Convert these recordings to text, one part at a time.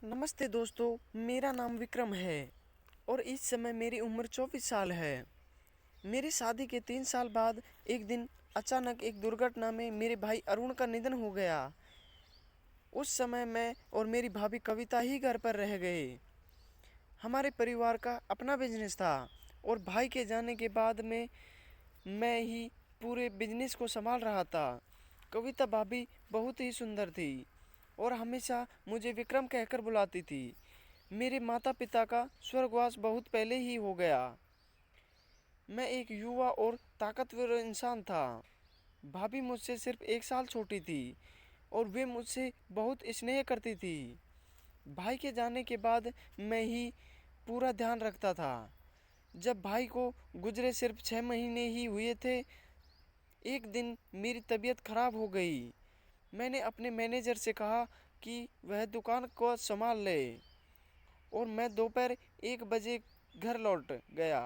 नमस्ते दोस्तों, मेरा नाम विक्रम है और इस समय मेरी उम्र 24 साल है। मेरी शादी के 3 साल बाद एक दिन अचानक एक दुर्घटना में मेरे भाई अरुण का निधन हो गया। उस समय मैं और मेरी भाभी कविता ही घर पर रह गए। हमारे परिवार का अपना बिजनेस था और भाई के जाने के बाद में मैं ही पूरे बिजनेस को संभाल रहा था। कविता भाभी बहुत ही सुंदर थी और हमेशा मुझे विक्रम कहकर बुलाती थी। मेरे माता पिता का स्वर्गवास बहुत पहले ही हो गया। मैं एक युवा और ताकतवर इंसान था। भाभी मुझसे सिर्फ 1 साल छोटी थी और वे मुझसे बहुत स्नेह करती थी। भाई के जाने के बाद मैं ही पूरा ध्यान रखता था। जब भाई को गुजरे सिर्फ 6 महीने ही हुए थे, एक दिन मेरी तबीयत खराब हो गई। मैंने अपने मैनेजर से कहा कि वह दुकान को संभाल ले और मैं दोपहर 1 बजे घर लौट गया।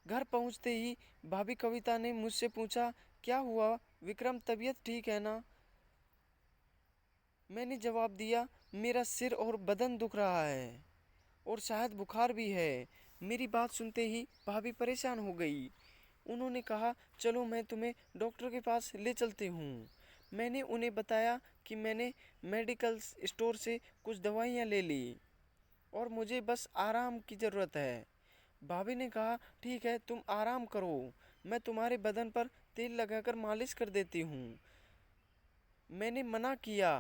घर पहुंचते ही भाभी कविता ने मुझसे पूछा, क्या हुआ विक्रम, तबीयत ठीक है ना? मैंने जवाब दिया, मेरा सिर और बदन दुख रहा है और शायद बुखार भी है। मेरी बात सुनते ही भाभी परेशान हो गई। उन्होंने कहा, चलो मैं तुम्हें डॉक्टर के पास ले चलती हूँ। मैंने उन्हें बताया कि मैंने मेडिकल स्टोर से कुछ दवाइयाँ ले ली और मुझे बस आराम की ज़रूरत है। भाभी ने कहा, ठीक है, तुम आराम करो, मैं तुम्हारे बदन पर तेल लगाकर मालिश कर देती हूँ। मैंने मना किया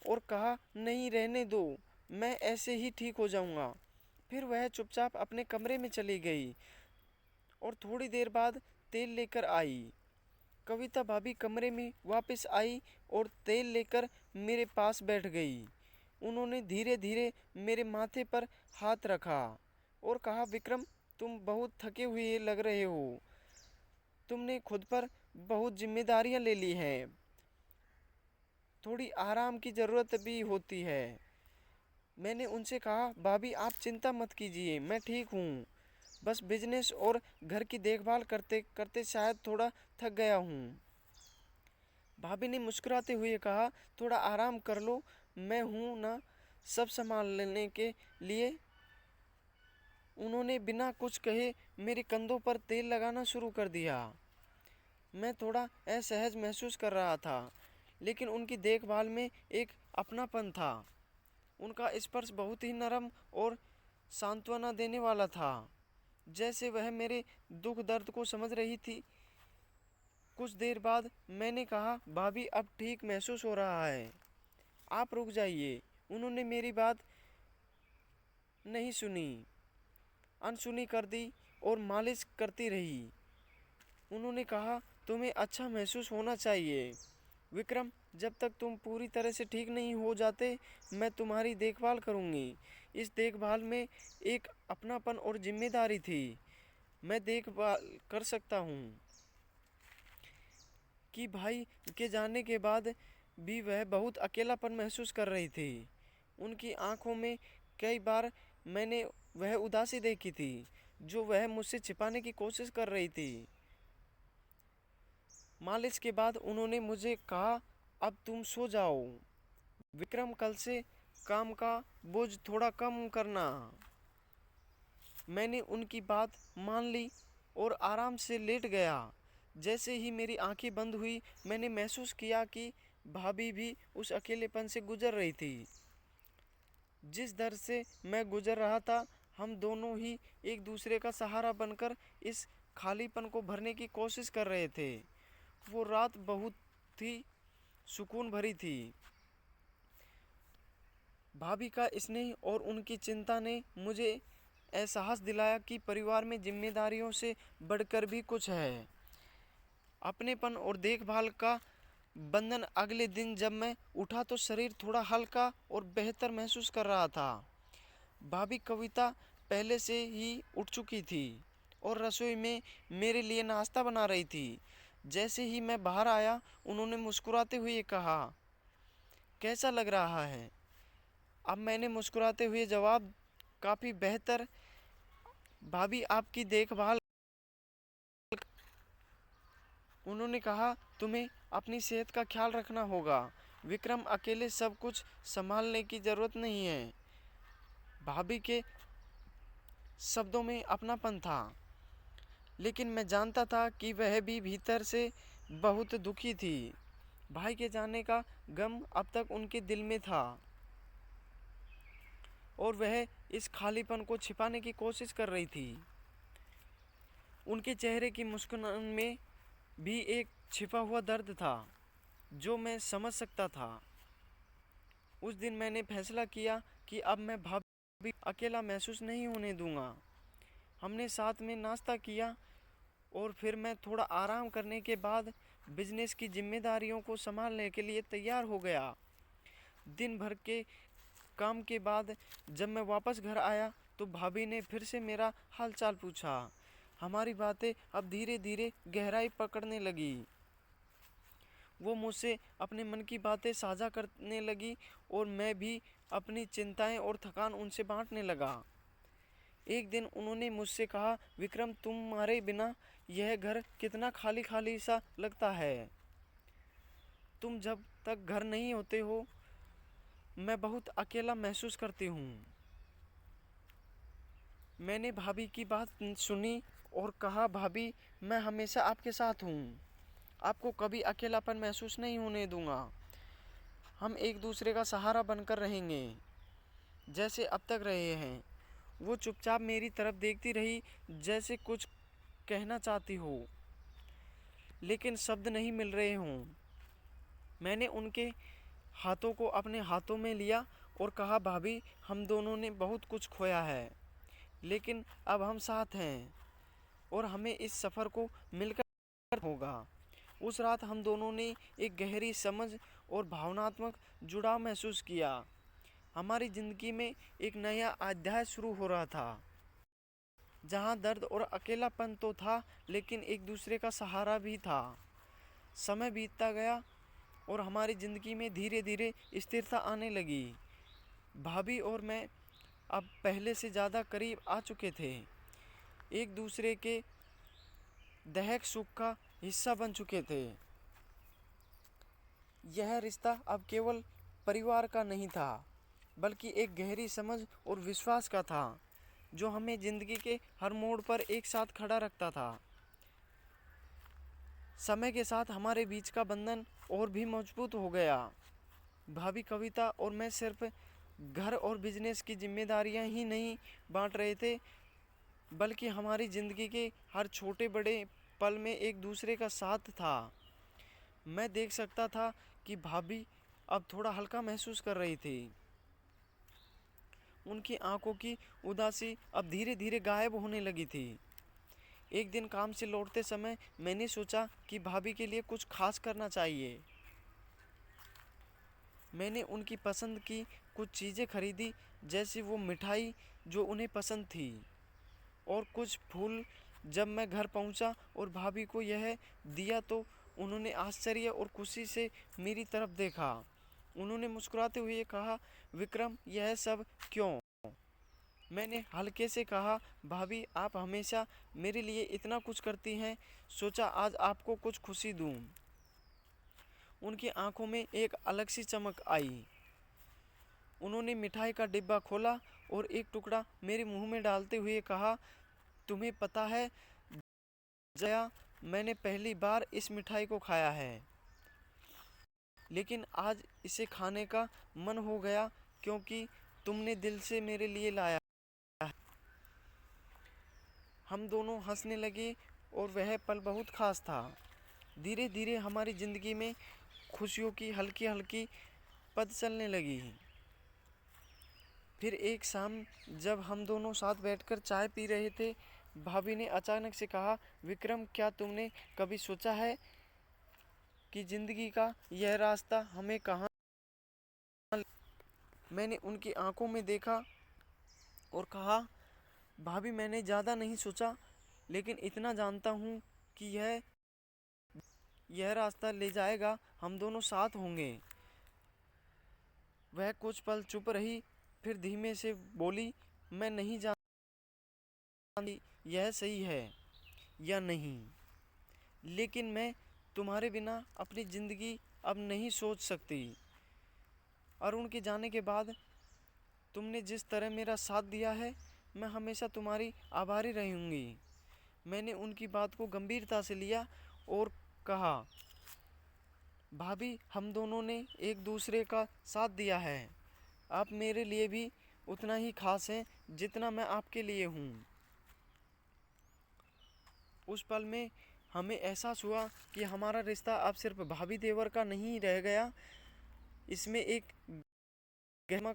और कहा, नहीं, रहने दो, मैं ऐसे ही ठीक हो जाऊँगा। फिर वह चुपचाप अपने कमरे में चली गई और थोड़ी देर बाद तेल लेकर आई। कविता भाभी कमरे में वापस आई और तेल लेकर मेरे पास बैठ गई। उन्होंने धीरे धीरे मेरे माथे पर हाथ रखा और कहा, विक्रम, तुम बहुत थके हुए लग रहे हो। तुमने खुद पर बहुत जिम्मेदारियां ले ली हैं। थोड़ी आराम की ज़रूरत भी होती है। मैंने उनसे कहा, भाभी आप चिंता मत कीजिए, मैं ठीक हूँ। बस बिजनेस और घर की देखभाल करते करते शायद थोड़ा थक गया हूँ। भाभी ने मुस्कुराते हुए कहा, थोड़ा आराम कर लो, मैं हूँ ना सब संभाल लेने के लिए। उन्होंने बिना कुछ कहे मेरे कंधों पर तेल लगाना शुरू कर दिया। मैं थोड़ा असहज महसूस कर रहा था, लेकिन उनकी देखभाल में एक अपनापन था। उनका स्पर्श बहुत ही नरम और सांत्वना देने वाला था, जैसे वह मेरे दुख दर्द को समझ रही थी। कुछ देर बाद मैंने कहा, भाभी अब ठीक महसूस हो रहा है, आप रुक जाइए। उन्होंने मेरी बात नहीं सुनी, अनसुनी कर दी और मालिश करती रही। उन्होंने कहा, तुम्हें अच्छा महसूस होना चाहिए विक्रम, जब तक तुम पूरी तरह से ठीक नहीं हो जाते मैं तुम्हारी देखभाल करूंगी। इस देखभाल में एक अपनापन और जिम्मेदारी थी। मैं देखभाल कर सकता हूँ कि भाई के जाने के बाद भी वह बहुत अकेलापन महसूस कर रही थी। उनकी आंखों में कई बार मैंने वह उदासी देखी थी जो वह मुझसे छिपाने की कोशिश कर रही थी। मालिश के बाद उन्होंने मुझे कहा, अब तुम सो जाओ विक्रम, कल से काम का बोझ थोड़ा कम करना। मैंने उनकी बात मान ली और आराम से लेट गया। जैसे ही मेरी आंखें बंद हुई, मैंने महसूस किया कि भाभी भी उस अकेलेपन से गुजर रही थी जिस दर्द से मैं गुजर रहा था। हम दोनों ही एक दूसरे का सहारा बनकर इस खालीपन को भरने की कोशिश कर रहे थे। वो रात बहुत ही सुकून भरी थी। भाभी का स्नेह और उनकी चिंता ने मुझे एहसास दिलाया कि परिवार में जिम्मेदारियों से बढ़कर भी कुछ है। अपनेपन और देखभाल का बंधन। अगले दिन जब मैं उठा तो शरीर थोड़ा हल्का और बेहतर महसूस कर रहा था। भाभी कविता पहले से ही उठ चुकी थी और रसोई में मेरे लिए नाश्ता बना रही थी। जैसे ही मैं बाहर आया, उन्होंने मुस्कुराते हुए कहा, कैसा लग रहा है? अब मैंने मुस्कुराते हुए जवाब, काफ़ी बेहतर भाभी, आपकी देखभाल। उन्होंने कहा, तुम्हें अपनी सेहत का ख्याल रखना होगा, विक्रम, अकेले सब कुछ संभालने की जरूरत नहीं है। भाभी के शब्दों में अपनापन था, लेकिन मैं जानता था कि वह भी भीतर से बहुत दुखी थी। भाई के जाने का गम अब तक उनके दिल में था और वह इस खालीपन को छिपाने की कोशिश कर रही थी। उनके चेहरे की मुस्कान में भी एक छिपा हुआ दर्द था जो मैं समझ सकता था। उस दिन मैंने फैसला किया कि अब मैं भाभी अकेला महसूस नहीं होने दूंगा। हमने साथ में नाश्ता किया और फिर मैं थोड़ा आराम करने के बाद बिजनेस की जिम्मेदारियों को संभालने के लिए तैयार हो गया। दिन भर के काम के बाद जब मैं वापस घर आया तो भाभी ने फिर से मेरा हालचाल पूछा। हमारी बातें अब धीरे धीरे गहराई पकड़ने लगी। वो मुझसे अपने मन की बातें साझा करने लगी और मैं भी अपनी चिंताएं और थकान उनसे बांटने लगा। एक दिन उन्होंने मुझसे कहा, विक्रम, तुम्हारे बिना यह घर कितना खाली खाली सा लगता है। तुम जब तक घर नहीं होते हो मैं बहुत अकेला महसूस करती हूँ। मैंने भाभी की बात सुनी और कहा, भाभी, मैं हमेशा आपके साथ हूँ। आपको कभी अकेलापन महसूस नहीं होने दूंगा। हम एक दूसरे का सहारा बनकर रहेंगे जैसे अब तक रहे हैं। वो चुपचाप मेरी तरफ देखती रही जैसे कुछ कहना चाहती हो, लेकिन शब्द नहीं मिल रहे हों। मैंने उनके हाथों को अपने हाथों में लिया और कहा, भाभी, हम दोनों ने बहुत कुछ खोया है, लेकिन अब हम साथ हैं और हमें इस सफ़र को मिलकर होगा। उस रात हम दोनों ने एक गहरी समझ और भावनात्मक जुड़ाव महसूस किया। हमारी ज़िंदगी में एक नया अध्याय शुरू हो रहा था, जहाँ दर्द और अकेलापन तो था, लेकिन एक दूसरे का सहारा भी था। समय बीतता गया और हमारी ज़िंदगी में धीरे धीरे स्थिरता आने लगी। भाभी और मैं अब पहले से ज़्यादा करीब आ चुके थे, एक दूसरे के दहक सुख का हिस्सा बन चुके थे। यह रिश्ता अब केवल परिवार का नहीं था, बल्कि एक गहरी समझ और विश्वास का था, जो हमें ज़िंदगी के हर मोड़ पर एक साथ खड़ा रखता था। समय के साथ हमारे बीच का बंधन और भी मजबूत हो गया। भाभी कविता और मैं सिर्फ घर और बिजनेस की जिम्मेदारियां ही नहीं बांट रहे थे, बल्कि हमारी ज़िंदगी के हर छोटे बड़े पल में एक दूसरे का साथ था। मैं देख सकता था कि भाभी अब थोड़ा हल्का महसूस कर रही थी। उनकी आंखों की उदासी अब धीरे धीरे गायब होने लगी थी। एक दिन काम से लौटते समय मैंने सोचा कि भाभी के लिए कुछ खास करना चाहिए। मैंने उनकी पसंद की कुछ चीज़ें खरीदी, जैसे वो मिठाई जो उन्हें पसंद थी और कुछ फूल। जब मैं घर पहुंचा और भाभी को यह दिया तो उन्होंने आश्चर्य और खुशी से मेरी तरफ देखा। उन्होंने मुस्कुराते हुए कहा, विक्रम, यह सब क्यों? मैंने हल्के से कहा, भाभी, आप हमेशा मेरे लिए इतना कुछ करती हैं, सोचा आज आपको कुछ खुशी दूं। उनकी आंखों में एक अलग सी चमक आई। उन्होंने मिठाई का डिब्बा खोला और एक टुकड़ा मेरे मुंह में डालते हुए कहा, तुम्हें पता है जया, मैंने पहली बार इस मिठाई को खाया है, लेकिन आज इसे खाने का मन हो गया क्योंकि तुमने दिल से मेरे लिए लाया। हम दोनों हंसने लगे और वह पल बहुत खास था। धीरे धीरे हमारी ज़िंदगी में खुशियों की हल्की हल्की पद चलने लगी। फिर एक शाम जब हम दोनों साथ बैठकर चाय पी रहे थे, भाभी ने अचानक से कहा, विक्रम, क्या तुमने कभी सोचा है कि ज़िंदगी का यह रास्ता हमें कहाँ? मैंने उनकी आंखों में देखा और कहा, भाभी, मैंने ज़्यादा नहीं सोचा, लेकिन इतना जानता हूँ कि यह रास्ता ले जाएगा, हम दोनों साथ होंगे। वह कुछ पल चुप रही, फिर धीमे से बोली, मैं नहीं जानती यह सही है या नहीं, लेकिन मैं तुम्हारे बिना अपनी ज़िंदगी अब नहीं सोच सकती। अरुण के जाने के बाद तुमने जिस तरह मेरा साथ दिया है, मैं हमेशा तुम्हारी आभारी रहूंगी। मैंने उनकी बात को गंभीरता से लिया और कहा, भाभी, हम दोनों ने एक दूसरे का साथ दिया है। आप मेरे लिए भी उतना ही खास हैं जितना मैं आपके लिए हूँ। उस पल में हमें एहसास हुआ कि हमारा रिश्ता अब सिर्फ भाभी देवर का नहीं रह गया, इसमें एक गहरा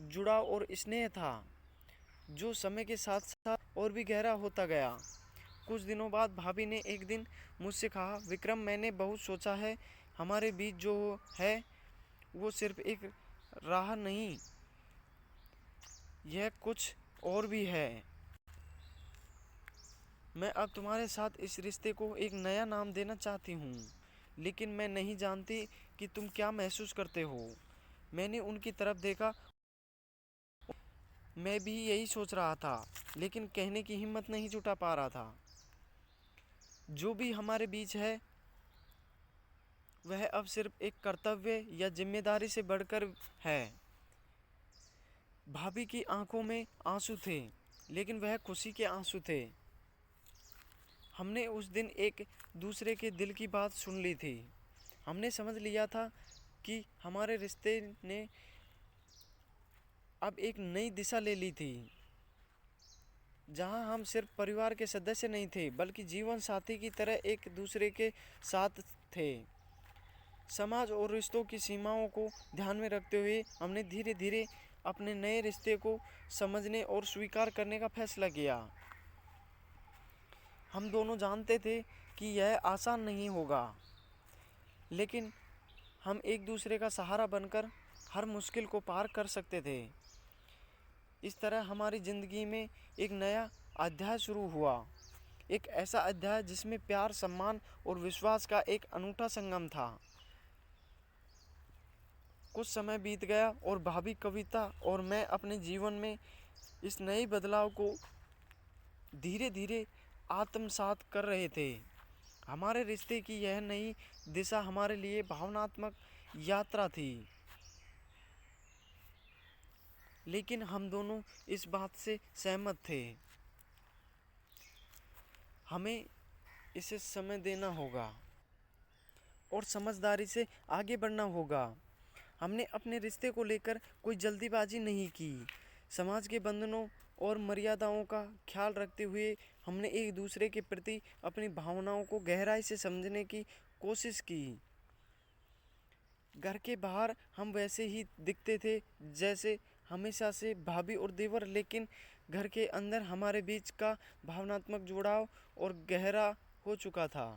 जुड़ाव और स्नेह था जो समय के साथ साथ और भी गहरा होता गया। कुछ दिनों बाद भाभी ने एक दिन मुझसे कहा, विक्रम, मैंने बहुत सोचा है, हमारे बीच जो है वो सिर्फ एक राह नहीं, यह कुछ और भी है। मैं अब तुम्हारे साथ इस रिश्ते को एक नया नाम देना चाहती हूँ, लेकिन मैं नहीं जानती कि तुम क्या महसूस करते हो। मैंने उनकी तरफ देखा। मैं भी यही सोच रहा था, लेकिन कहने की हिम्मत नहीं जुटा पा रहा था। जो भी हमारे बीच है वह अब सिर्फ एक कर्तव्य या जिम्मेदारी से बढ़कर है। भाभी की आंखों में आंसू थे, लेकिन वह खुशी के आंसू थे। हमने उस दिन एक दूसरे के दिल की बात सुन ली थी। हमने समझ लिया था कि हमारे रिश्ते ने अब एक नई दिशा ले ली थी, जहां हम सिर्फ परिवार के सदस्य नहीं थे, बल्कि जीवन साथी की तरह एक दूसरे के साथ थे। समाज और रिश्तों की सीमाओं को ध्यान में रखते हुए हमने धीरे धीरे अपने नए रिश्ते को समझने और स्वीकार करने का फैसला किया। हम दोनों जानते थे कि यह आसान नहीं होगा, लेकिन हम एक दूसरे का सहारा बनकर हर मुश्किल को पार कर सकते थे। इस तरह हमारी ज़िंदगी में एक नया अध्याय शुरू हुआ, एक ऐसा अध्याय जिसमें प्यार, सम्मान और विश्वास का एक अनूठा संगम था। कुछ समय बीत गया और भाभी, कविता और मैं अपने जीवन में इस नए बदलाव को धीरे धीरे आत्मसात कर रहे थे। हमारे रिश्ते की यह नई दिशा हमारे लिए भावनात्मक यात्रा थी, लेकिन हम दोनों इस बात से सहमत थे, हमें इसे समय देना होगा और समझदारी से आगे बढ़ना होगा। हमने अपने रिश्ते को लेकर कोई जल्दीबाजी नहीं की। समाज के बंधनों और मर्यादाओं का ख्याल रखते हुए हमने एक दूसरे के प्रति अपनी भावनाओं को गहराई से समझने की कोशिश की। घर के बाहर हम वैसे ही दिखते थे जैसे हमेशा से भाभी और देवर, लेकिन घर के अंदर हमारे बीच का भावनात्मक जुड़ाव और गहरा हो चुका था।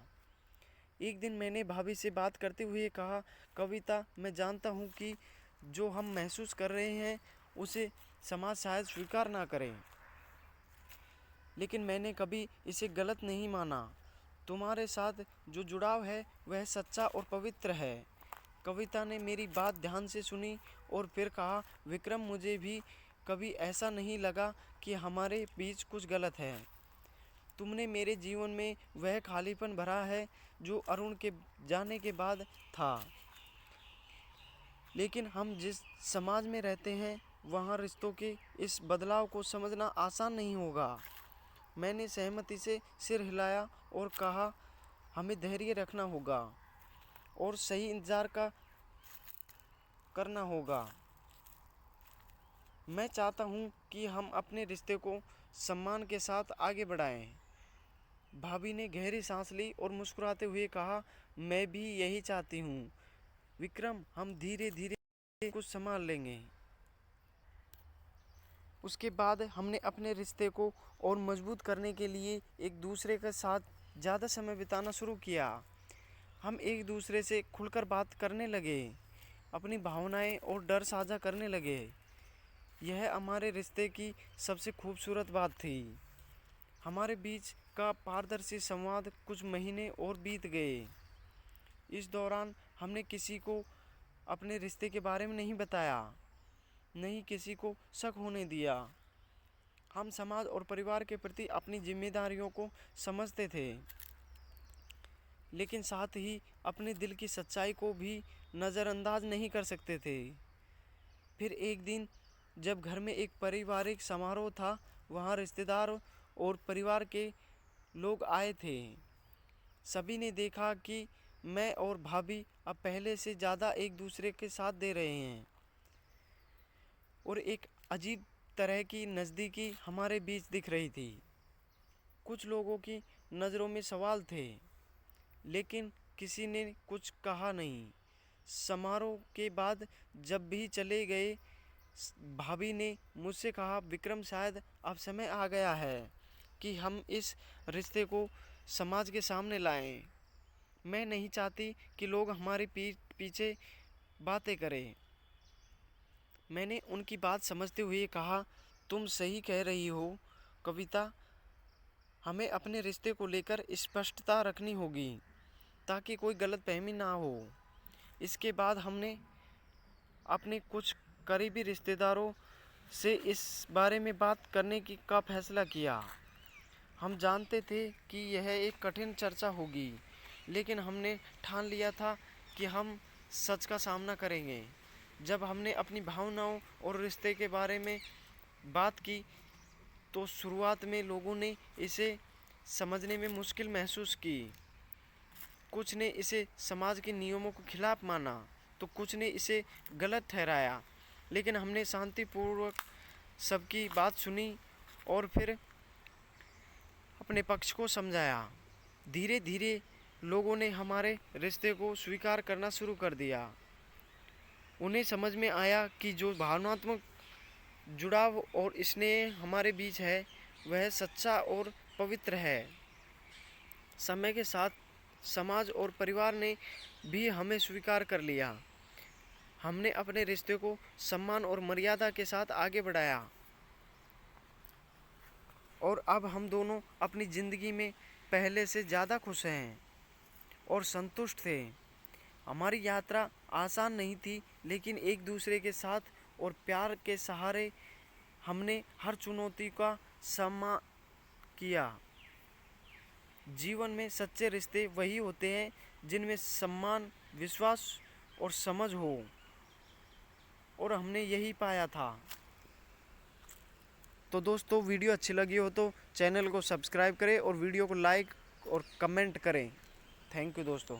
एक दिन मैंने भाभी से बात करते हुए कहा, कविता, मैं जानता हूँ कि जो हम महसूस कर रहे हैं उसे समाज शायद स्वीकार ना करे, लेकिन मैंने कभी इसे गलत नहीं माना। तुम्हारे साथ जो जुड़ाव है वह सच्चा और पवित्र है। कविता ने मेरी बात ध्यान से सुनी और फिर कहा, विक्रम, मुझे भी कभी ऐसा नहीं लगा कि हमारे बीच कुछ गलत है। तुमने मेरे जीवन में वह खालीपन भरा है जो अरुण के जाने के बाद था। लेकिन हम जिस समाज में रहते हैं वहाँ रिश्तों के इस बदलाव को समझना आसान नहीं होगा। मैंने सहमति से सिर हिलाया और कहा, हमें धैर्य रखना होगा और सही इंतज़ार करना होगा। मैं चाहता हूँ कि हम अपने रिश्ते को सम्मान के साथ आगे बढ़ाएं। भाभी ने गहरी सांस ली और मुस्कुराते हुए कहा, मैं भी यही चाहती हूँ विक्रम, हम धीरे धीरे कुछ संभाल लेंगे। उसके बाद हमने अपने रिश्ते को और मजबूत करने के लिए एक दूसरे के साथ ज़्यादा समय बिताना शुरू किया। हम एक दूसरे से खुलकर बात करने लगे, अपनी भावनाएं और डर साझा करने लगे। यह हमारे रिश्ते की सबसे खूबसूरत बात थी। हमारे बीच का पारदर्शी संवाद कुछ महीने और बीत गए। इस दौरान हमने किसी को अपने रिश्ते के बारे में नहीं बताया, नहीं किसी को शक होने दिया। हम समाज और परिवार के प्रति अपनी जिम्मेदारियों को समझते थे, लेकिन साथ ही अपने दिल की सच्चाई को भी नज़रअंदाज नहीं कर सकते थे। फिर एक दिन जब घर में एक पारिवारिक समारोह था, वहाँ रिश्तेदार और परिवार के लोग आए थे। सभी ने देखा कि मैं और भाभी अब पहले से ज़्यादा एक दूसरे के साथ दे रहे हैं और एक अजीब तरह की नज़दीकी हमारे बीच दिख रही थी। कुछ लोगों की नज़रों में सवाल थे, लेकिन किसी ने कुछ कहा नहीं। समारोह के बाद जब भी चले गए, भाभी ने मुझसे कहा, विक्रम, शायद अब समय आ गया है कि हम इस रिश्ते को समाज के सामने लाएं। मैं नहीं चाहती कि लोग हमारे पीछे बातें करें। मैंने उनकी बात समझते हुए कहा, तुम सही कह रही हो कविता, हमें अपने रिश्ते को लेकर स्पष्टता रखनी होगी ताकि कोई गलतफहमी ना हो। इसके बाद हमने अपने कुछ करीबी रिश्तेदारों से इस बारे में बात करने का फैसला किया। हम जानते थे कि यह एक कठिन चर्चा होगी, लेकिन हमने ठान लिया था कि हम सच का सामना करेंगे। जब हमने अपनी भावनाओं और रिश्ते के बारे में बात की तो शुरुआत में लोगों ने इसे समझने में मुश्किल महसूस की। कुछ ने इसे समाज के नियमों के खिलाफ माना तो कुछ ने इसे गलत ठहराया, लेकिन हमने शांतिपूर्वक सबकी बात सुनी और फिर अपने पक्ष को समझाया। धीरे धीरे लोगों ने हमारे रिश्ते को स्वीकार करना शुरू कर दिया। उन्हें समझ में आया कि जो भावनात्मक जुड़ाव और स्नेह हमारे बीच है वह सच्चा और पवित्र है। समय के साथ समाज और परिवार ने भी हमें स्वीकार कर लिया। हमने अपने रिश्ते को सम्मान और मर्यादा के साथ आगे बढ़ाया और अब हम दोनों अपनी ज़िंदगी में पहले से ज़्यादा खुश हैं और संतुष्ट थे। हमारी यात्रा आसान नहीं थी, लेकिन एक दूसरे के साथ और प्यार के सहारे हमने हर चुनौती का सामना किया। जीवन में सच्चे रिश्ते वही होते हैं जिनमें सम्मान, विश्वास और समझ हो, और हमने यही पाया था। तो दोस्तों, वीडियो अच्छी लगी हो तो चैनल को सब्सक्राइब करें और वीडियो को लाइक और कमेंट करें। थैंक यू दोस्तों।